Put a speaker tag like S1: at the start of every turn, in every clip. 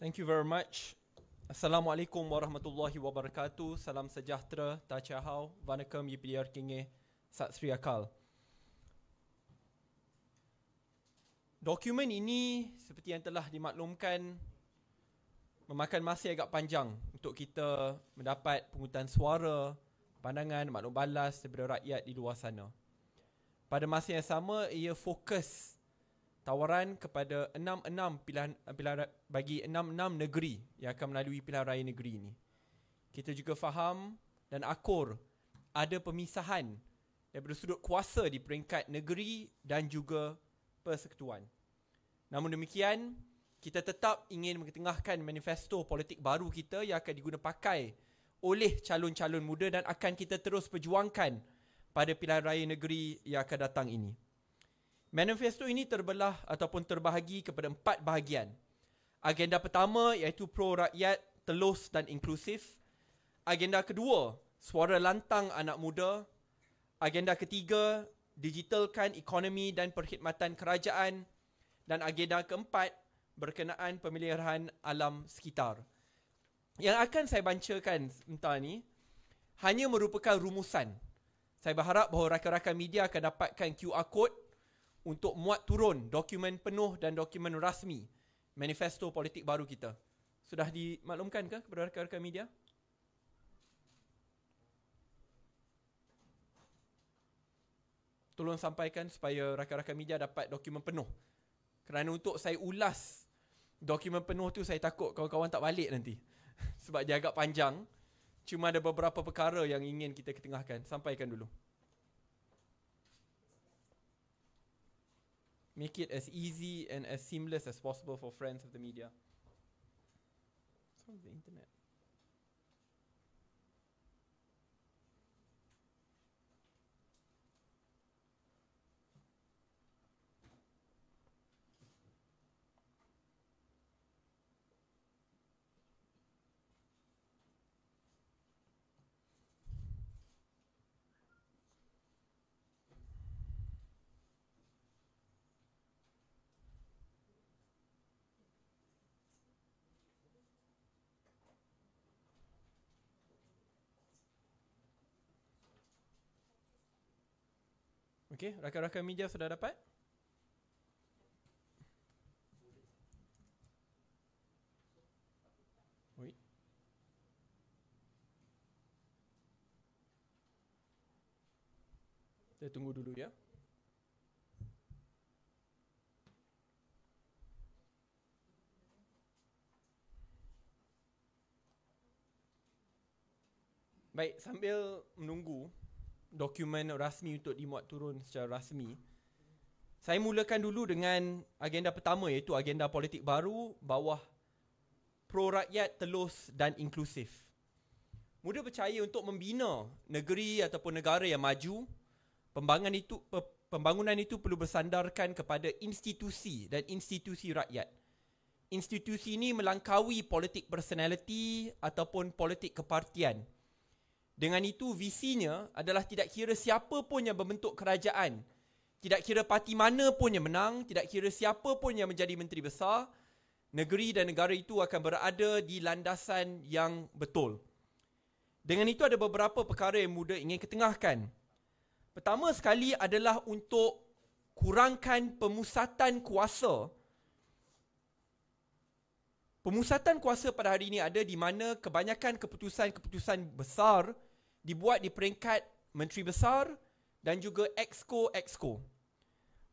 S1: Thank you very much. Assalamualaikum warahmatullahi wabarakatuh. Salam sejahtera, ta chahau, vanakkam yipiyar kinge, sat sri akal. Dokumen ini seperti yang telah dimaklumkan memakan masa agak panjang untuk kita mendapat pungutan suara, pandangan, maklum balas daripada rakyat di luar sana. Pada masa yang sama, ia fokus tawaran kepada 66 pilihan bagi 66 negeri yang akan melalui pilihan raya negeri ini. Kita juga faham dan akur ada pemisahan daripada sudut kuasa di peringkat negeri dan juga persekutuan. Namun demikian, kita tetap ingin mengetengahkan manifesto politik baru kita yang akan diguna pakai oleh calon-calon muda dan akan kita terus perjuangkan pada pilihan raya negeri yang akan datang ini. Manifesto ini terbelah ataupun terbahagi kepada 4 bahagian. Agenda pertama iaitu pro-rakyat, telus dan inklusif. Agenda kedua, suara lantang anak muda. Agenda ketiga, digitalkan ekonomi dan perkhidmatan kerajaan. Dan agenda keempat, berkenaan pemeliharaan alam sekitar. Yang akan saya bacakan sebentar ni hanya merupakan rumusan. Saya berharap bahawa rakan-rakan media akan dapatkan QR code untuk muat turun dokumen penuh dan dokumen rasmi manifesto politik baru kita. Sudah dimaklumkan ke kepada rakan-rakan media? Tolong sampaikan supaya rakan-rakan media dapat dokumen penuh. Kerana untuk saya ulas dokumen penuh tu, saya takut kawan-kawan tak balik nanti. Sebab dia agak panjang. Cuma ada beberapa perkara yang ingin kita ketengahkan. Sampaikan dulu. Make it as easy and as seamless as possible for friends of the media. What's wrong with the internet? Okey, rakan-rakan media sudah dapat? Oi. Saya tunggu dulu ya. Baik, sambil menunggu dokumen rasmi untuk dimuat turun secara rasmi, saya mulakan dulu dengan agenda pertama iaitu agenda politik baru bawah pro-rakyat, telus dan inklusif. Muda percaya untuk membina negeri ataupun negara yang maju, pembangunan itu perlu bersandarkan kepada institusi dan institusi rakyat. Institusi ini melangkaui politik personality ataupun politik kepartian. Dengan itu, visinya adalah tidak kira siapa pun yang membentuk kerajaan, tidak kira parti mana pun yang menang, tidak kira siapa pun yang menjadi menteri besar, negeri dan negara itu akan berada di landasan yang betul. Dengan itu ada beberapa perkara yang muda ingin ketengahkan. Pertama sekali adalah untuk kurangkan pemusatan kuasa. Pemusatan kuasa pada hari ini ada di mana kebanyakan keputusan-keputusan besar dibuat di peringkat menteri besar dan juga exco.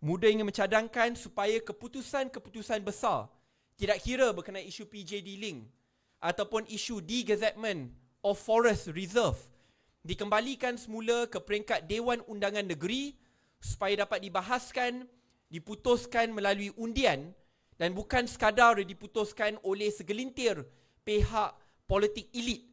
S1: Muda ingin mencadangkan supaya keputusan-keputusan besar, tidak kira berkenaan isu PJD link ataupun isu de-gazettement of forest reserve, dikembalikan semula ke peringkat Dewan Undangan Negeri supaya dapat dibahaskan, diputuskan melalui undian dan bukan sekadar diputuskan oleh segelintir pihak politik elit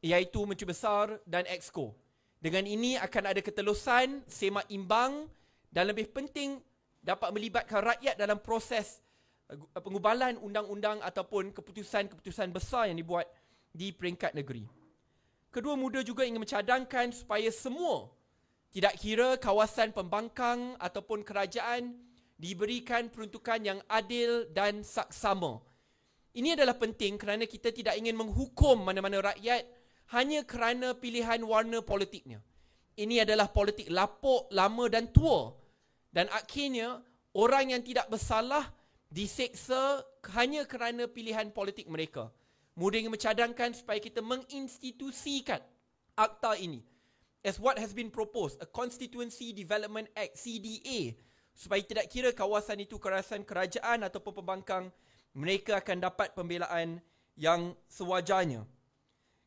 S1: iaitu Menteri Besar dan Exco. Dengan ini akan ada ketelusan, semak imbang dan lebih penting dapat melibatkan rakyat dalam proses pengubalan undang-undang ataupun keputusan-keputusan besar yang dibuat di peringkat negeri. Kedua, muda juga ingin mencadangkan supaya semua, tidak kira kawasan pembangkang ataupun kerajaan, diberikan peruntukan yang adil dan saksama. Ini adalah penting kerana kita tidak ingin menghukum mana-mana rakyat hanya kerana pilihan warna politiknya. Ini adalah politik lapuk, lama dan tua. Dan akhirnya, orang yang tidak bersalah diseksa hanya kerana pilihan politik mereka. Muda ingin mencadangkan supaya kita menginstitusikan akta ini as what has been proposed, a Constituency Development Act, CDA, supaya tidak kira kawasan itu kawasan kerajaan ataupun pembangkang, mereka akan dapat pembelaan yang sewajarnya.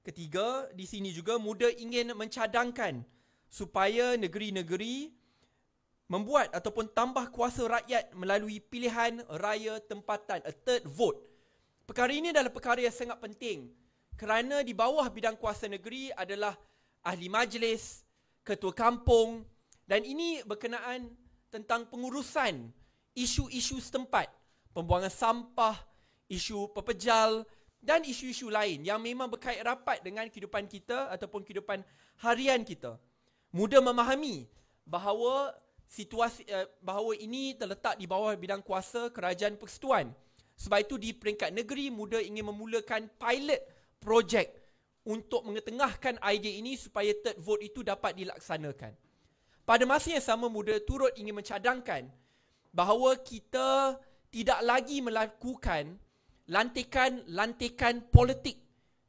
S1: Ketiga, di sini juga muda ingin mencadangkan supaya negeri-negeri membuat ataupun tambah kuasa rakyat melalui pilihan raya tempatan, a third vote. Perkara ini adalah perkara yang sangat penting kerana di bawah bidang kuasa negeri adalah ahli majlis, ketua kampung, dan ini berkenaan tentang pengurusan isu-isu setempat, pembuangan sampah, isu pepejal dan isu-isu lain yang memang berkait rapat dengan kehidupan kita ataupun kehidupan harian kita. Muda memahami bahawa bahawa ini terletak di bawah bidang kuasa kerajaan persekutuan. Sebab itu di peringkat negeri, muda ingin memulakan pilot projek untuk mengetengahkan idea ini supaya third vote itu dapat dilaksanakan. Pada masa yang sama, muda turut ingin mencadangkan bahawa kita tidak lagi melakukan lantikan-lantikan politik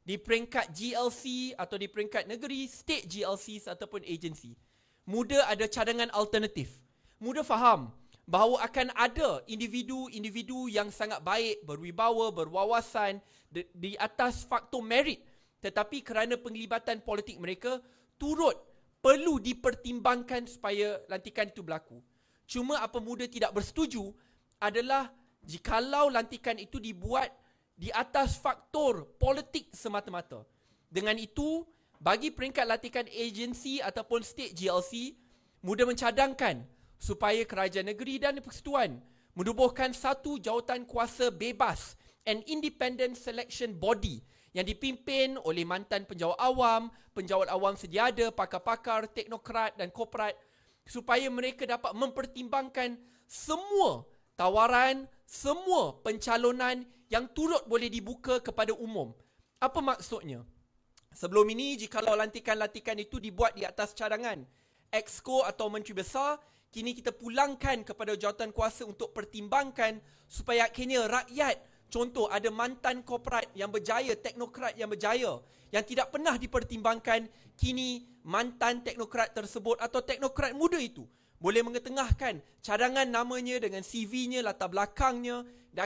S1: di peringkat GLC atau di peringkat negeri, state GLCs ataupun agensi. Muda ada cadangan alternatif. Muda faham bahawa akan ada individu-individu yang sangat baik, berwibawa, berwawasan di atas faktor merit, tetapi kerana penglibatan politik mereka turut perlu dipertimbangkan supaya lantikan itu berlaku. Cuma apa muda tidak bersetuju adalah jikalau lantikan itu dibuat di atas faktor politik semata-mata. Dengan itu, bagi peringkat lantikan agensi ataupun state GLC, muda mencadangkan supaya kerajaan negeri dan persekutuan menubuhkan satu jawatan kuasa bebas, an independent selection body yang dipimpin oleh mantan penjawat awam sedia ada, pakar-pakar, teknokrat dan korporat, supaya mereka dapat mempertimbangkan semua tawaran, semua pencalonan yang turut boleh dibuka kepada umum. Apa maksudnya? Sebelum ini, jikalau lantikan-lantikan itu dibuat di atas cadangan Exco atau Menteri Besar, kini kita pulangkan kepada jawatan kuasa untuk pertimbangkan supaya akhirnya rakyat, contoh ada mantan korporat yang berjaya, teknokrat yang berjaya, yang tidak pernah dipertimbangkan, kini mantan teknokrat tersebut atau teknokrat muda itu boleh mengetengahkan cadangan namanya dengan CV-nya, latar belakangnya. Dia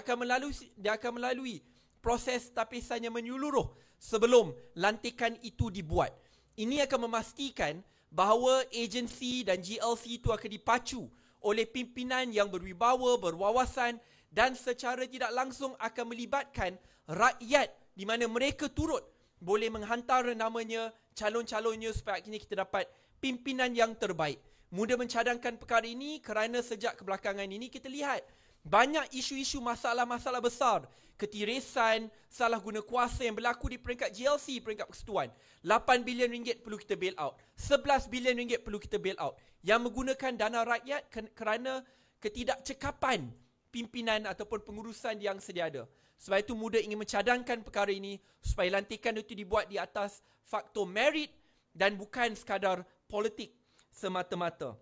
S1: akan melalui proses tapisan yang menyeluruh sebelum lantikan itu dibuat. Ini akan memastikan bahawa agensi dan GLC itu akan dipacu oleh pimpinan yang berwibawa, berwawasan dan secara tidak langsung akan melibatkan rakyat di mana mereka turut boleh menghantar namanya, calon-calonnya supaya akhirnya kita dapat pimpinan yang terbaik. Muda mencadangkan perkara ini kerana sejak kebelakangan ini kita lihat banyak isu-isu masalah-masalah besar, ketirisan, salah guna kuasa yang berlaku di peringkat GLC, peringkat persekutuan. 8 bilion ringgit perlu kita bail out, 11 bilion ringgit perlu kita bail out, yang menggunakan dana rakyat kerana ketidakcekapan pimpinan ataupun pengurusan yang sedia ada. Sebab itu muda ingin mencadangkan perkara ini supaya lantikan itu dibuat di atas faktor merit dan bukan sekadar politik semata-mata.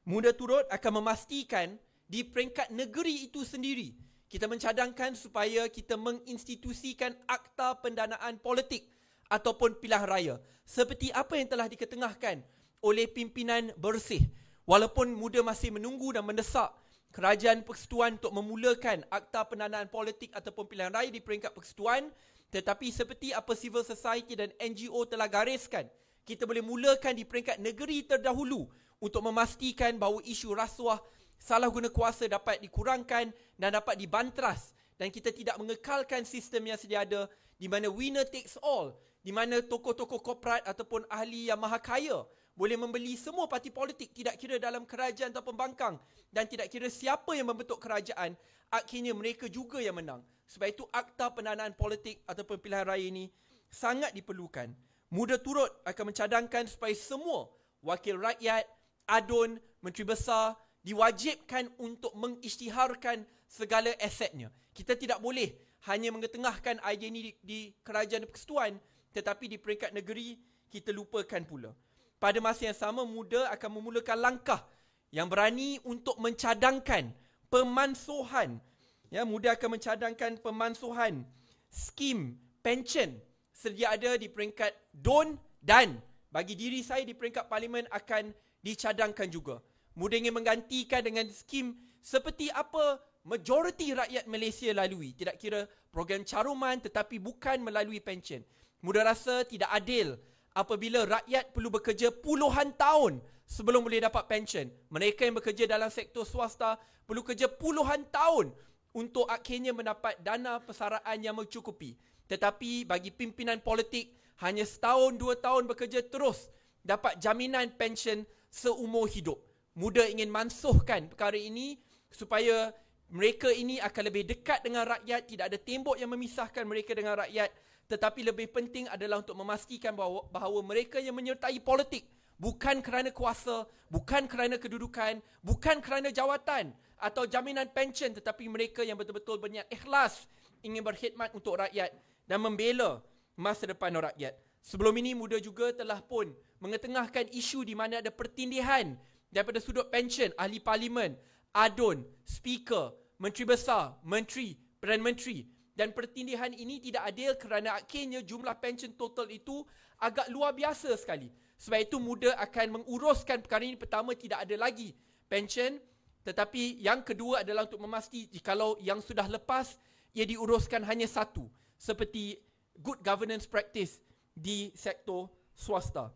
S1: Muda turut akan memastikan di peringkat negeri itu sendiri, kita mencadangkan supaya kita menginstitusikan akta pendanaan politik ataupun pilihan raya seperti apa yang telah diketengahkan oleh pimpinan bersih. Walaupun muda masih menunggu dan mendesak kerajaan persekutuan untuk memulakan akta pendanaan politik ataupun pilihan raya di peringkat persekutuan, tetapi seperti apa civil society dan NGO telah gariskan, kita boleh mulakan di peringkat negeri terdahulu untuk memastikan bahawa isu rasuah, salah guna kuasa dapat dikurangkan dan dapat dibantras, dan kita tidak mengekalkan sistem yang sedia ada di mana winner takes all, di mana tokoh-tokoh korporat ataupun ahli yang maha kaya boleh membeli semua parti politik, tidak kira dalam kerajaan atau pembangkang, dan tidak kira siapa yang membentuk kerajaan, akhirnya mereka juga yang menang. Sebab itu akta pendanaan politik ataupun pilihan raya ini sangat diperlukan. Muda turut akan mencadangkan supaya semua wakil rakyat, ADUN, Menteri Besar diwajibkan untuk mengisytiharkan segala asetnya. Kita tidak boleh hanya mengetengahkan idea ini di kerajaan dan persekutuan, tetapi di peringkat negeri kita lupakan pula. Pada masa yang sama, muda akan memulakan langkah yang berani untuk mencadangkan pemansuhan. Muda akan mencadangkan pemansuhan skim pension sedia ada di peringkat DUN, dan bagi diri saya di peringkat parlimen akan dicadangkan juga. Muda ingin menggantikan dengan skim seperti apa majoriti rakyat Malaysia lalui. Tidak kira program caruman tetapi bukan melalui pension. Muda rasa tidak adil apabila rakyat perlu bekerja puluhan tahun sebelum boleh dapat pension. Mereka yang bekerja dalam sektor swasta perlu kerja puluhan tahun untuk akhirnya mendapat dana persaraan yang mencukupi. Tetapi bagi pimpinan politik, hanya setahun, 2 tahun bekerja terus dapat jaminan pension seumur hidup. Muda ingin mansuhkan perkara ini supaya mereka ini akan lebih dekat dengan rakyat, tidak ada tembok yang memisahkan mereka dengan rakyat. Tetapi lebih penting adalah untuk memastikan bahawa mereka yang menyertai politik bukan kerana kuasa, bukan kerana kedudukan, bukan kerana jawatan atau jaminan pension, tetapi mereka yang betul-betul berniat ikhlas ingin berkhidmat untuk rakyat dan membela masa depan rakyat. Sebelum ini muda juga telah pun mengetengahkan isu di mana ada pertindihan daripada sudut pension, ahli parlimen, ADUN, speaker, menteri besar, menteri, Perdana Menteri. Dan pertindihan ini tidak adil kerana akhirnya jumlah pension total itu agak luar biasa sekali. Sebab itu muda akan menguruskan perkara ini. Pertama, tidak ada lagi pension. Tetapi yang kedua adalah untuk memastikan jikalau yang sudah lepas, ia diuruskan hanya satu. Seperti good governance practice di sektor swasta.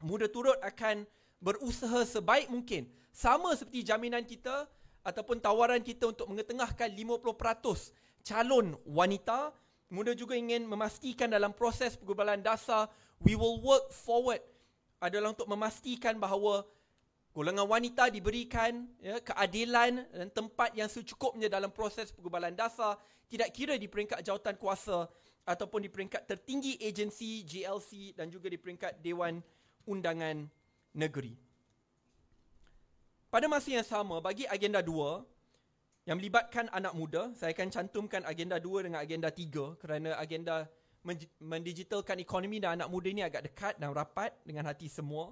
S1: Muda turut akan berusaha sebaik mungkin. Sama seperti jaminan kita ataupun tawaran kita untuk mengetengahkan 50% calon wanita. Muda juga ingin memastikan dalam proses pergubalan dasar, we will work forward adalah untuk memastikan bahawa golongan wanita diberikan keadilan dan tempat yang secukupnya dalam proses pergubalan dasar, tidak kira di peringkat jawatan kuasa ataupun di peringkat tertinggi agensi GLC dan juga di peringkat Dewan Undangan Negeri. Pada masa yang sama, bagi agenda 2 yang melibatkan anak muda, saya akan cantumkan agenda 2 dengan agenda 3 kerana agenda mendigitalkan ekonomi dan anak muda ini agak dekat dan rapat dengan hati semua.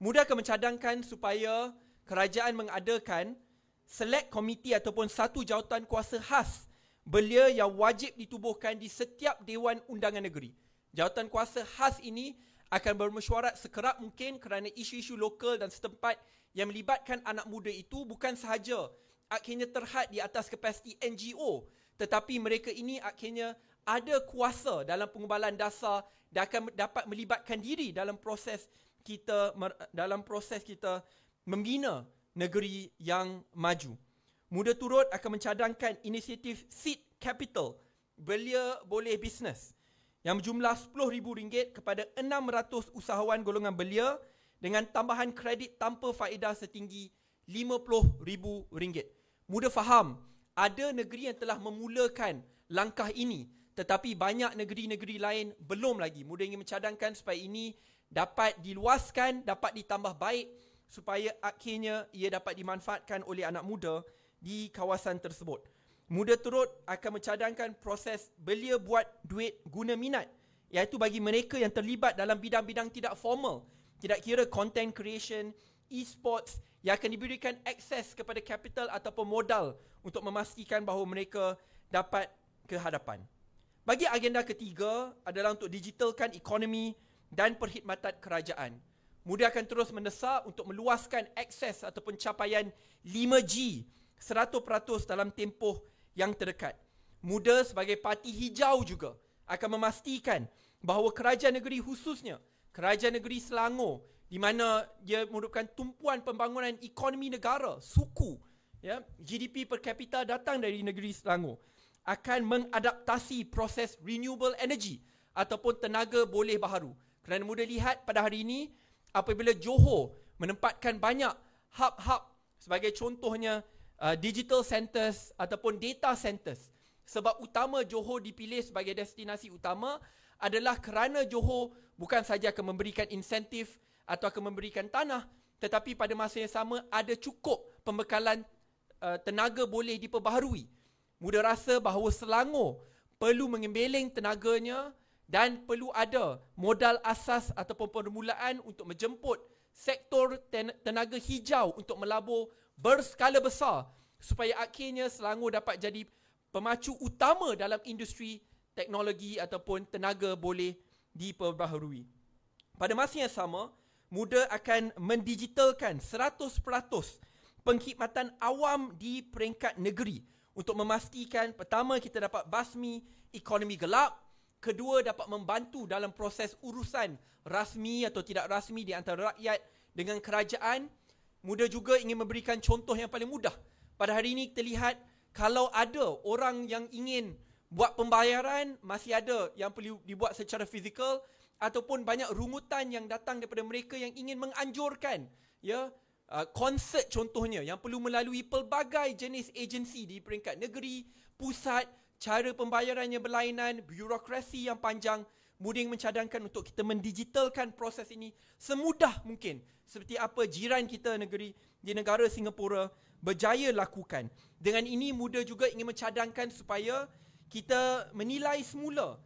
S1: Muda akan mencadangkan supaya kerajaan mengadakan select komiti ataupun satu jawatan kuasa khas belia yang wajib ditubuhkan di setiap Dewan Undangan Negeri. Jawatan kuasa khas ini akan bermesyuarat sekerap mungkin kerana isu-isu lokal dan setempat yang melibatkan anak muda itu bukan sahaja akhirnya terhad di atas kapasiti NGO, tetapi mereka ini akhirnya ada kuasa dalam pengubalan dasar dan akan dapat melibatkan diri dalam proses kita membina negeri yang maju. Muda turut akan mencadangkan inisiatif Seed Capital, belia boleh bisnes, yang berjumlah RM10,000 kepada 600 usahawan golongan belia dengan tambahan kredit tanpa faedah setinggi RM50,000. Muda faham, ada negeri yang telah memulakan langkah ini, tetapi banyak negeri-negeri lain belum lagi. Muda ingin mencadangkan supaya ini dapat diluaskan, dapat ditambah baik supaya akhirnya ia dapat dimanfaatkan oleh anak muda di kawasan tersebut. Muda turut akan mencadangkan proses belia buat duit guna minat, iaitu bagi mereka yang terlibat dalam bidang-bidang tidak formal, tidak kira content creation, e-sports, yang akan diberikan akses kepada capital ataupun modal untuk memastikan bahawa mereka dapat ke hadapan. Bagi agenda ketiga adalah untuk digitalkan ekonomi dan perkhidmatan kerajaan. Muda akan terus mendesak untuk meluaskan akses ataupun capaian 5G 100% dalam tempoh yang terdekat. Muda sebagai parti hijau juga akan memastikan bahawa kerajaan negeri, khususnya kerajaan negeri Selangor, di mana dia merupakan tumpuan pembangunan ekonomi negara, suku, GDP per kapita datang dari negeri Selangor, akan mengadaptasi proses renewable energy ataupun tenaga boleh baharu. Kerana muda lihat pada hari ini, apabila Johor menempatkan banyak hub-hub, sebagai contohnya digital centers ataupun data centers. Sebab utama Johor dipilih sebagai destinasi utama adalah kerana Johor bukan sahaja akan memberikan insentif atau akan memberikan tanah, tetapi pada masa yang sama ada cukup pembekalan tenaga boleh diperbaharui. Muda rasa bahawa Selangor perlu mengembeling tenaganya dan perlu ada modal asas ataupun permulaan untuk menjemput sektor tenaga hijau untuk melabur berskala besar supaya akhirnya Selangor dapat jadi pemacu utama dalam industri teknologi ataupun tenaga boleh diperbaharui. Pada masa yang sama, muda akan mendigitalkan 100% pengkhidmatan awam di peringkat negeri untuk memastikan pertama kita dapat basmi ekonomi gelap, kedua dapat membantu dalam proses urusan rasmi atau tidak rasmi di antara rakyat dengan kerajaan. Muda juga ingin memberikan contoh yang paling mudah. Pada hari ini kita lihat kalau ada orang yang ingin buat pembayaran, masih ada yang perlu dibuat secara fizikal ataupun banyak rungutan yang datang daripada mereka yang ingin menganjurkan konsert contohnya yang perlu melalui pelbagai jenis agensi di peringkat negeri, pusat, cara pembayarannya berlainan, birokrasi yang panjang. Muda yang mencadangkan untuk kita mendigitalkan proses ini semudah mungkin seperti apa jiran kita di negara Singapura berjaya lakukan. Dengan ini muda juga ingin mencadangkan supaya kita menilai semula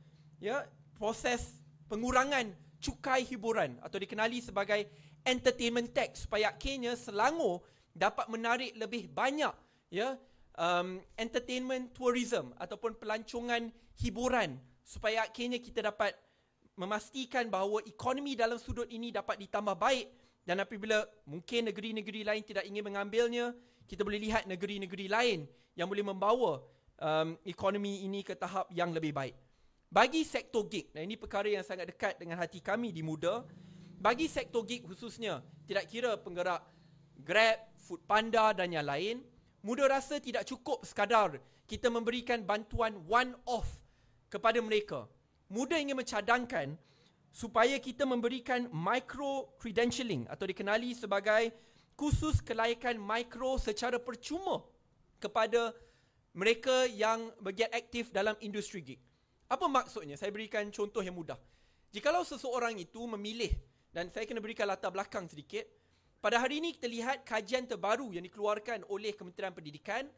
S1: proses pengurangan cukai hiburan atau dikenali sebagai entertainment tax supaya akhirnya Selangor dapat menarik lebih banyak entertainment tourism ataupun pelancongan hiburan supaya akhirnya kita dapat memastikan bahawa ekonomi dalam sudut ini dapat ditambah baik. Dan apabila mungkin negeri-negeri lain tidak ingin mengambilnya, kita boleh lihat negeri-negeri lain yang boleh membawa ekonomi ini ke tahap yang lebih baik. Bagi sektor gig, dan ini perkara yang sangat dekat dengan hati kami di Muda, bagi sektor gig khususnya, tidak kira penggerak Grab, Foodpanda dan yang lain, Muda rasa tidak cukup sekadar kita memberikan bantuan one-off kepada mereka. Muda ingin mencadangkan supaya kita memberikan micro-credentialing atau dikenali sebagai kursus kelayakan mikro secara percuma kepada mereka yang bergiat aktif dalam industri gig. Apa maksudnya? Saya berikan contoh yang mudah. Jikalau seseorang itu memilih, dan saya kena berikan latar belakang sedikit, pada hari ini kita lihat kajian terbaru yang dikeluarkan oleh Kementerian Pendidikan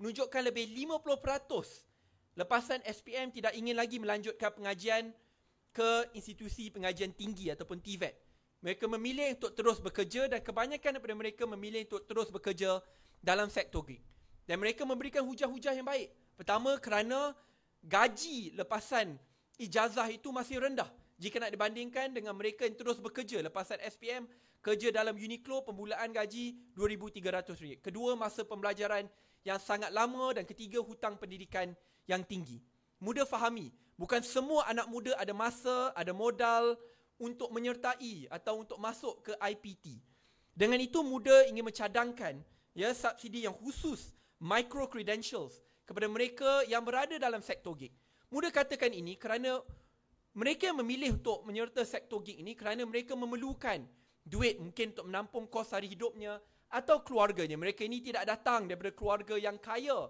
S1: menunjukkan lebih 50% lepasan SPM tidak ingin lagi melanjutkan pengajian ke institusi pengajian tinggi ataupun TVET. Mereka memilih untuk terus bekerja dan kebanyakan daripada mereka memilih untuk terus bekerja dalam sektor gig. Dan mereka memberikan hujah-hujah yang baik. Pertama, kerana gaji lepasan ijazah itu masih rendah jika nak dibandingkan dengan mereka yang terus bekerja lepasan SPM, kerja dalam Uniqlo, pembulaan gaji RM2,300. Kedua, masa pembelajaran yang sangat lama dan ketiga, hutang pendidikan yang tinggi. Muda fahami, bukan semua anak muda ada masa, ada modal untuk menyertai atau untuk masuk ke IPT. Dengan itu, muda ingin mencadangkan subsidi yang khusus, micro credentials, kepada mereka yang berada dalam sektor gig. Muda katakan ini kerana mereka yang memilih untuk menyerta sektor gig ini kerana mereka memerlukan duit mungkin untuk menampung kos hari hidupnya atau keluarganya. Mereka ini tidak datang daripada keluarga yang kaya.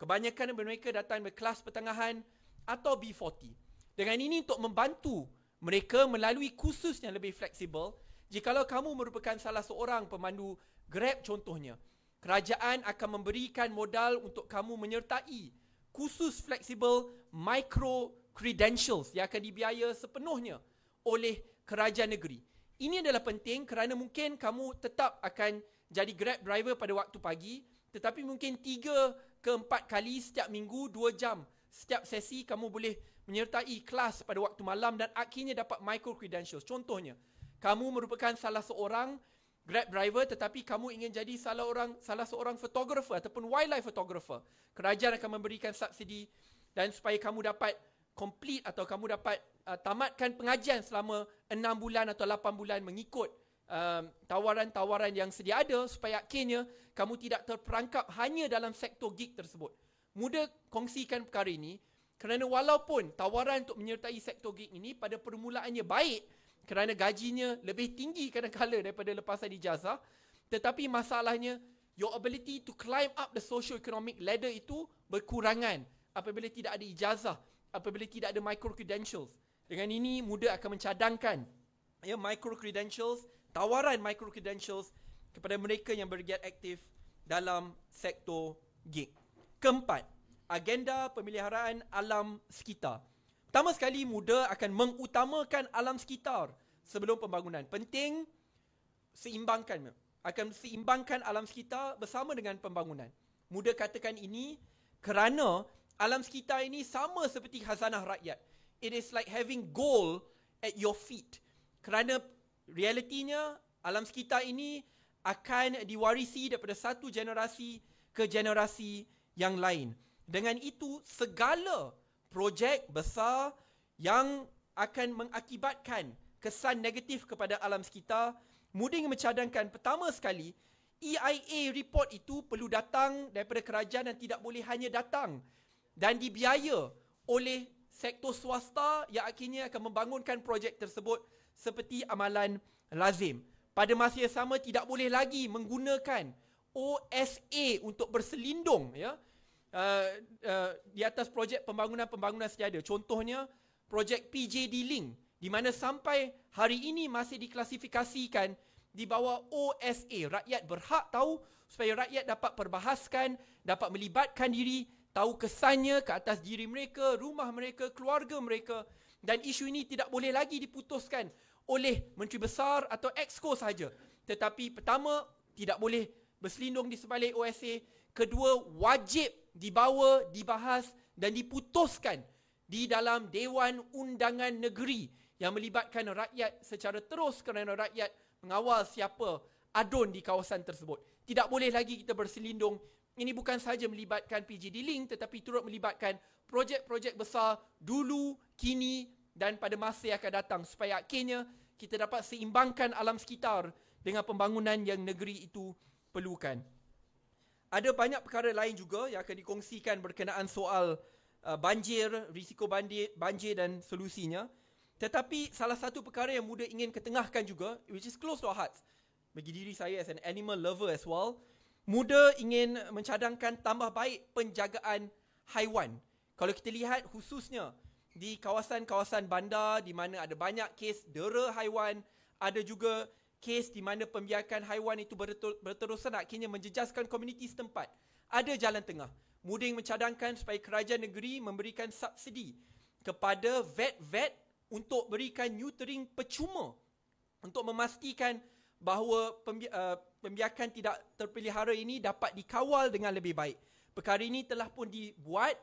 S1: Kebanyakan daripada mereka datang dari kelas pertengahan atau B40. Dengan ini untuk membantu mereka melalui kursus yang lebih fleksibel, jikalau kamu merupakan salah seorang pemandu Grab contohnya, kerajaan akan memberikan modal untuk kamu menyertai kursus fleksibel micro credentials yang akan dibiaya sepenuhnya oleh kerajaan negeri. Ini adalah penting kerana mungkin kamu tetap akan jadi Grab driver pada waktu pagi, tetapi mungkin 3 ke 4 kali setiap minggu 2 jam setiap sesi kamu boleh menyertai kelas pada waktu malam dan akhirnya dapat micro credentials. Contohnya, kamu merupakan salah seorang Grab driver tetapi kamu ingin jadi salah seorang fotografer ataupun wildlife photographer. Kerajaan akan memberikan subsidi dan supaya kamu dapat complete atau kamu dapat tamatkan pengajian selama 6 bulan atau 8 bulan mengikut tawaran-tawaran yang sedia ada supaya akhirnya kamu tidak terperangkap hanya dalam sektor gig tersebut. Muda kongsikan perkara ini kerana walaupun tawaran untuk menyertai sektor gig ini pada permulaannya baik kerana gajinya lebih tinggi kadang-kadang daripada lepasan ijazah, tetapi masalahnya your ability to climb up the socio-economic ladder itu berkurangan apabila tidak ada ijazah, apabila tidak ada micro credentials. Dengan ini muda akan mencadangkan micro credentials, tawaran micro credentials kepada mereka yang bergiat aktif dalam sektor gig. Keempat, agenda pemeliharaan alam sekitar. Pertama sekali, MUDA akan mengutamakan alam sekitar sebelum pembangunan. Penting akan seimbangkan alam sekitar bersama dengan pembangunan. MUDA katakan ini kerana alam sekitar ini sama seperti khazanah rakyat. It is like having gold at your feet. Kerana realitinya alam sekitar ini akan diwarisi daripada satu generasi ke generasi yang lain. Dengan itu, segala projek besar yang akan mengakibatkan kesan negatif kepada alam sekitar, MUDA ingin mencadangkan pertama sekali, EIA report itu perlu datang daripada kerajaan dan tidak boleh hanya datang dan dibiaya oleh sektor swasta yang akhirnya akan membangunkan projek tersebut seperti amalan lazim. Pada masa yang sama, tidak boleh lagi menggunakan OSA untuk berselindung, ya, di atas projek pembangunan setiada. Contohnya projek PJD Link, di mana sampai hari ini masih diklasifikasikan di bawah OSA. Rakyat berhak tahu supaya rakyat dapat perbahaskan, dapat melibatkan diri, tahu kesannya ke atas diri mereka, rumah mereka, keluarga mereka. Dan isu ini tidak boleh lagi diputuskan oleh Menteri Besar atau Exco sahaja. Tetapi pertama, tidak boleh berselindung di sebalik OSA. Kedua, wajib dibawa, dibahas dan diputuskan di dalam Dewan Undangan Negeri yang melibatkan rakyat secara terus kerana rakyat mengawal siapa adun di kawasan tersebut. Tidak boleh lagi kita berselindung. Ini bukan sahaja melibatkan PJD Link tetapi turut melibatkan projek-projek besar dulu, kini dan pada masa yang akan datang supaya akhirnya kita dapat seimbangkan alam sekitar dengan pembangunan yang negeri itu perlukan. Ada banyak perkara lain juga yang akan dikongsikan berkenaan soal banjir, risiko banjir dan solusinya. Tetapi salah satu perkara yang MUDA ingin ketengahkan juga, which is close to our hearts, bagi diri saya as an animal lover as well, MUDA ingin mencadangkan tambah baik penjagaan haiwan. Kalau kita lihat khususnya di kawasan-kawasan bandar di mana ada banyak kes dera haiwan, ada juga kes di mana pembiakan haiwan itu berterusan akhirnya menjejaskan komuniti setempat. Ada jalan tengah. MUDA ingin mencadangkan supaya kerajaan negeri memberikan subsidi kepada vet-vet untuk berikan neutering percuma untuk memastikan bahawa pembiakan tidak terpelihara ini dapat dikawal dengan lebih baik. Perkara ini telah pun dibuat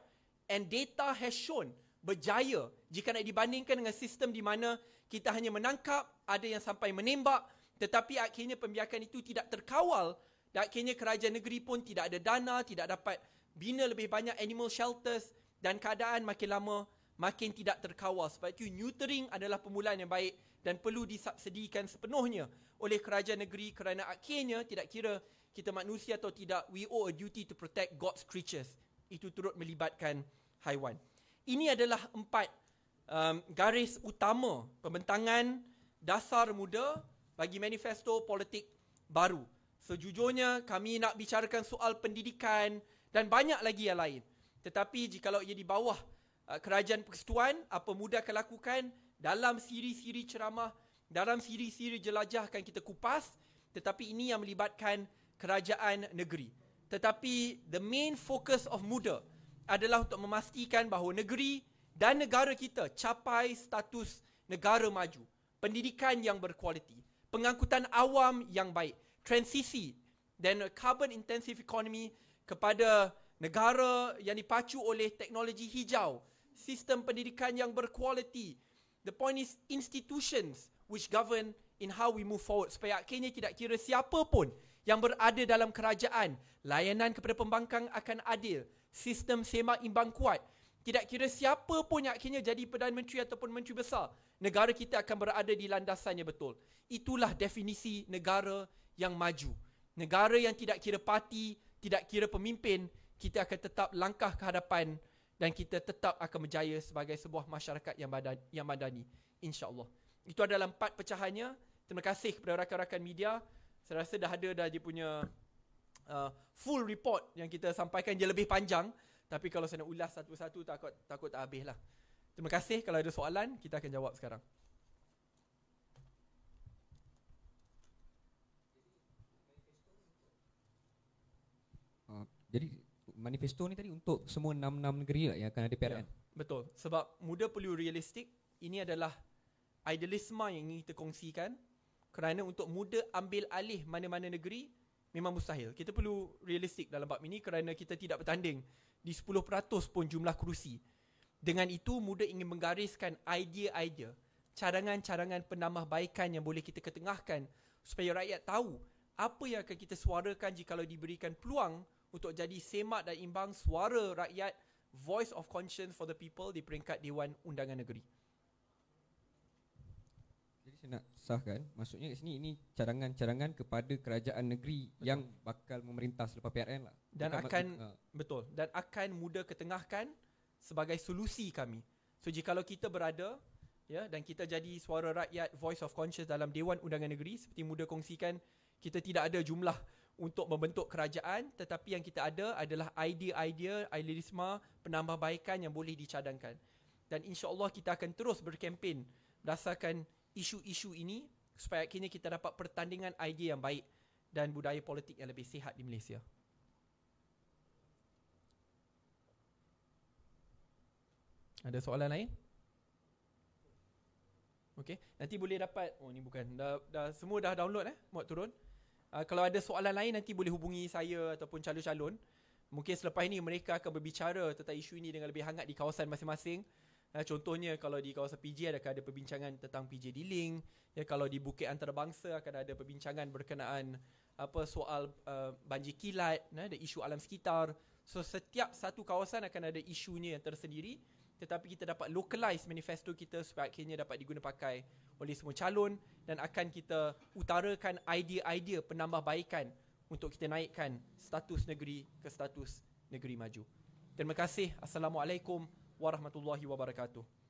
S1: and data has shown berjaya jika nak dibandingkan dengan sistem di mana kita hanya menangkap, ada yang sampai menembak, tetapi akhirnya pembiakan itu tidak terkawal dan akhirnya kerajaan negeri pun tidak ada dana, tidak dapat bina lebih banyak animal shelters dan keadaan makin lama makin tidak terkawal. Sebab itu neutering adalah permulaan yang baik dan perlu disubsidikan sepenuhnya oleh kerajaan negeri kerana akhirnya tidak kira kita manusia atau tidak, we owe a duty to protect God's creatures. Itu turut melibatkan haiwan. Ini adalah 4 garis utama pembentangan dasar MUDA bagi manifesto politik baru. Sejujurnya kami nak bicarakan soal pendidikan dan banyak lagi yang lain. Tetapi jikalau ia di bawah kerajaan persekutuan, apa MUDA akan lakukan dalam siri-siri ceramah, dalam siri-siri jelajah akan kita kupas, tetapi ini yang melibatkan kerajaan negeri. Tetapi the main focus of MUDA adalah untuk memastikan bahawa negeri dan negara kita capai status negara maju, pendidikan yang berkualiti, pengangkutan awam yang baik, transisi dan carbon intensive economy kepada negara yang dipacu oleh teknologi hijau, sistem pendidikan yang berkualiti. The point is institutions which govern in how we move forward, supaya akhirnya tidak kira siapa pun yang berada dalam kerajaan, layanan kepada pembangkang akan adil, sistem semak imbang kuat. Tidak kira siapa pun yang akhirnya jadi Perdana Menteri ataupun Menteri Besar, negara kita akan berada di landasan yang betul. Itulah definisi negara yang maju. Negara yang tidak kira parti, tidak kira pemimpin, kita akan tetap langkah ke hadapan dan kita tetap akan berjaya sebagai sebuah masyarakat yang madani. InsyaAllah. Itu adalah 4 pecahannya. Terima kasih kepada rakan-rakan media. Saya rasa dah dia punya full report yang kita sampaikan. Dia lebih panjang. Tapi kalau saya nak ulas satu-satu takut tak habis lah. Terima kasih. Kalau ada soalan, kita akan jawab sekarang.
S2: Jadi manifesto ni tadi untuk semua 6 negeri lah yang akan ada PRN.
S1: Betul. Sebab muda perlu realistik. Ini adalah idealisme yang ingin kita kongsikan. Kerana untuk muda ambil alih mana-mana negeri memang mustahil. Kita perlu realistik dalam bab ini kerana kita tidak bertanding di 10% pun jumlah kerusi. Dengan itu, muda ingin menggariskan idea-idea, cadangan-cadangan penambahbaikan yang boleh kita ketengahkan supaya rakyat tahu apa yang akan kita suarakan jikalau diberikan peluang untuk jadi semak dan imbang suara rakyat, voice of conscience for the people di peringkat Dewan Undangan Negeri.
S2: Jadi saya nak sahkan, maksudnya kat sini ini cadangan-cadangan kepada kerajaan negeri yang bakal memerintah selepas PRN lah.
S1: Dan betul, dan akan muda ketengahkan sebagai solusi kami. So jikalau kita berada dan kita jadi suara rakyat, voice of conscience dalam Dewan Undangan Negeri, seperti muda kongsikan, kita tidak ada jumlah untuk membentuk kerajaan, tetapi yang kita ada adalah idea-idea, idealisme, penambahbaikan yang boleh dicadangkan. Dan insya-Allah kita akan terus berkempen berdasarkan isu-isu ini supaya akhirnya kita dapat pertandingan idea yang baik dan budaya politik yang lebih sihat di Malaysia. Ada soalan lain? Okey, nanti boleh dapat. Oh, ni bukan. Semua dah download muat turun. Kalau ada soalan lain nanti boleh hubungi saya ataupun calon-calon. Mungkin selepas ini mereka akan berbicara tentang isu ini dengan lebih hangat di kawasan masing-masing. Contohnya kalau di kawasan PJ akan ada perbincangan tentang PJ Diling. Kalau di Bukit Antarabangsa akan ada perbincangan berkenaan soal banjir kilat, ada isu alam sekitar. So setiap satu kawasan akan ada isunya yang tersendiri, tetapi kita dapat localize manifesto kita supaya akhirnya dapat diguna pakai oleh semua calon dan akan kita utarakan idea-idea penambahbaikan untuk kita naikkan status negeri ke status negeri maju. Terima kasih. Assalamualaikum warahmatullahi wabarakatuh.